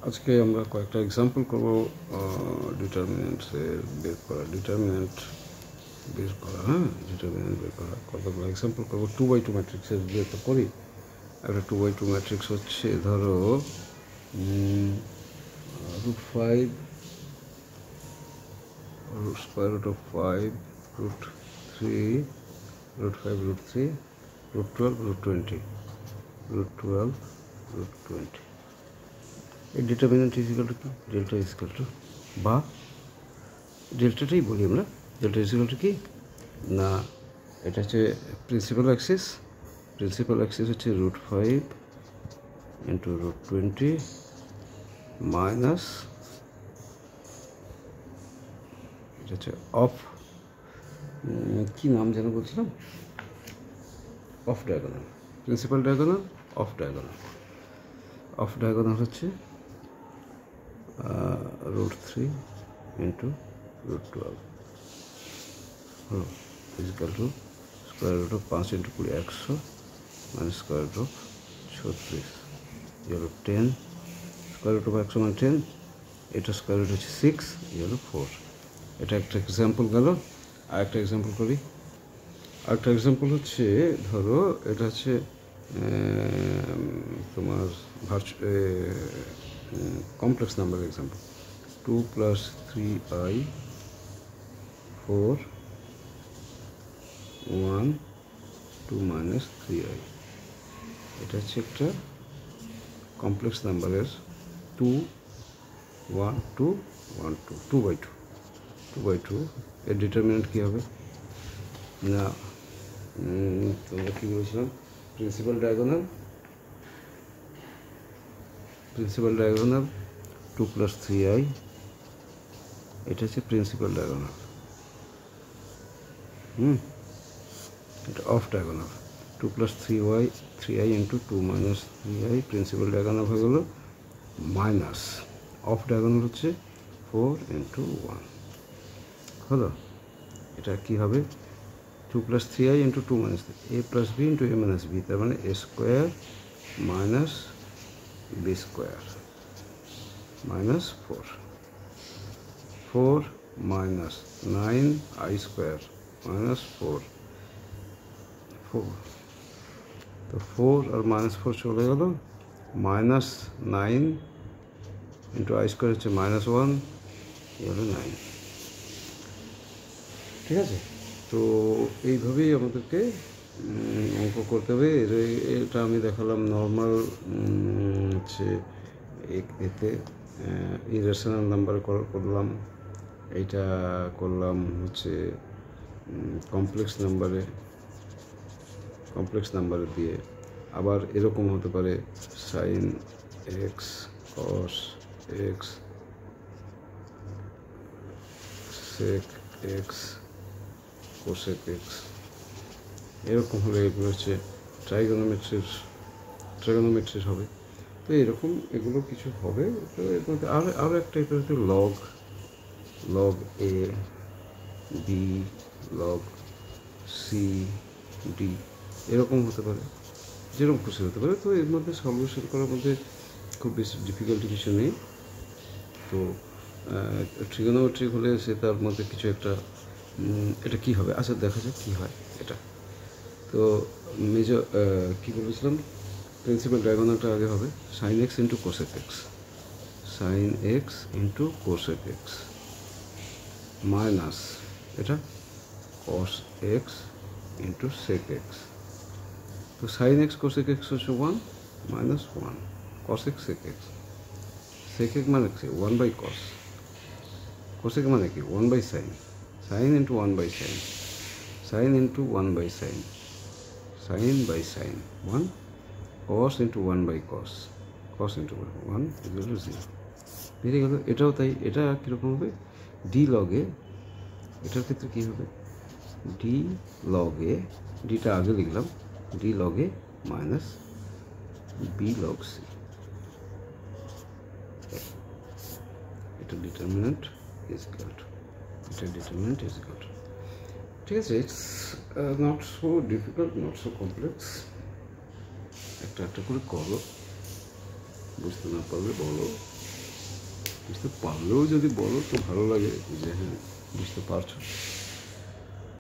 আজকে আমরা কয়েকটা এক্সাম্পল করব ডিটারমিনেন্টসের বের করা, ডিটারমিনেন্ট বের করা। ডিটারমিনেন্ট বের করা কতগুলো এক্সাম্পল করবো। 2x2 ম্যাট্রিক্সের বের তো করি। একটা 2x2 ম্যাট্রিক্স হচ্ছে ধরো √5 স্কোয়ার রুট অফ 5 √3 √5 √3 √12 √20 √12 √20। এই ডিটারমিনেন্ট ইজ ইকুয়াল টু কি? ডেল্টা ইজ ইকুয়াল টু, বা ডেল্টাটাই বলি আমরা। ডেল্টা ইজ ইকুয়াল টু কি না, এটা হচ্ছে প্রিন্সিপাল অ্যাক্সিস। প্রিন্সিপাল অ্যাক্সিস হচ্ছে √5 ইন্টু √20 মাইনাস এটা হচ্ছে অফ, কী নাম যেন বলছিলাম, off diagonal. Principal diagonal, off diagonal. Off diagonal হচ্ছে √3 into √12 equal to square root of 5 into 20 100 minus square root of 36 হলো 10। স্কোয়ার রুট অফ 100 মানে 10, এটা স্কোয়ার রুট হচ্ছে 6, হলো 4। এটা একটা এক্সাম্পল গেল। আর একটা এক্সাম্পল করি। আরেকটা এক্সাম্পল হচ্ছে ধরো এটা হচ্ছে তোমার complex number example. 2 + 3i 4 1 2 - 3i। এটা হচ্ছে একটা কমপ্লেক্স নাম্বারের 2 1 2 1 2 2/2 2/2। এর ডিটারমিনেন্ট কী হবে না, তোমরা কী বলেছিলাম, principal diagonal. Principal diagonal 2 + 3i, এটা হচ্ছে প্রিন্সিপাল ডায়াগোনাল। এটা off diagonal 2 + 3i into 2 - 3i। Principal diagonal হয়ে গেল মাইনাস, অফ ডায়াগোনাল হচ্ছে 4 ইন্টু 1 হলো। এটা কী হবে 2 + 3i into 2 - 3 a + b into a - b, তার মানে a square minus b square minus 4 4 minus 9i square minus 4 4। তো 4 আর -4 চলে গেল, -9 ইন্টু i স্কোয়ার হচ্ছে -1, হলো 9। ঠিক আছে, তো এইভাবেই আমাদেরকে অঙ্ক করতে হবে। এটা আমি দেখালাম নর্মাল হচ্ছে এতে ইরেশনাল নাম্বার করলাম, এইটা করলাম হচ্ছে কমপ্লেক্স নাম্বারে দিয়ে। আবার এরকম হতে পারে sin x cos x sec x cosec x, এরকম হলে এগুলো হচ্ছে ট্রাইগোনোমেট্রির হবে। তো এরকম এগুলো কিছু হবে। তো এর মধ্যে আরও একটা টাইপের হচ্ছে log a b log c d, এরকম হতে পারে, যেরকম খুশি হতে পারে। তো এর মধ্যে সলিউশন করার মধ্যে খুব বেশি ডিফিকাল্টি কিছু নেই। তো ট্রিগোনোমেট্রি হলে সে তার মধ্যে কিছু একটা, এটা কী হবে, আচ্ছা দেখা যাক কী হয় এটা। তো মেজর কী বলেছিলাম, প্রিন্সিপাল ডায়াগোনালটা আগে হবে sin x into cosec x, sin x into cosec x minus এটা cos x into sec x। তো sin x cosec x হচ্ছে 1 minus 1 cos x sec x। sec x মানে কি 1/cos, cosec মানে কি 1/sin, sin into 1/sin, sin into 1/sin, sin by sin 1, cos into 1/cos, cos into 1 = 0। বেরিয়ে গেল। এটাও তাই। এটা কীরকম হবে, ডি লগে, এটার ক্ষেত্রে কী হবে ডি লগে, ডিটা আগে লিখলাম, ডি লগে মাইনাস বি লগ সি। এটা ডিটারমিনেন্ট ইজ ইকুয়াল টু, এটা ডিটারমিনেন্ট ইজ ইকুয়াল টু। ঠিক আছে, it's not so difficult, not so complex. একটা একটা করে করো, বুঝতে না পারলে বলো। বুঝতে পারলেও যদি বলো তো ভালো লাগে যে হ্যাঁ বুঝতে পারছো।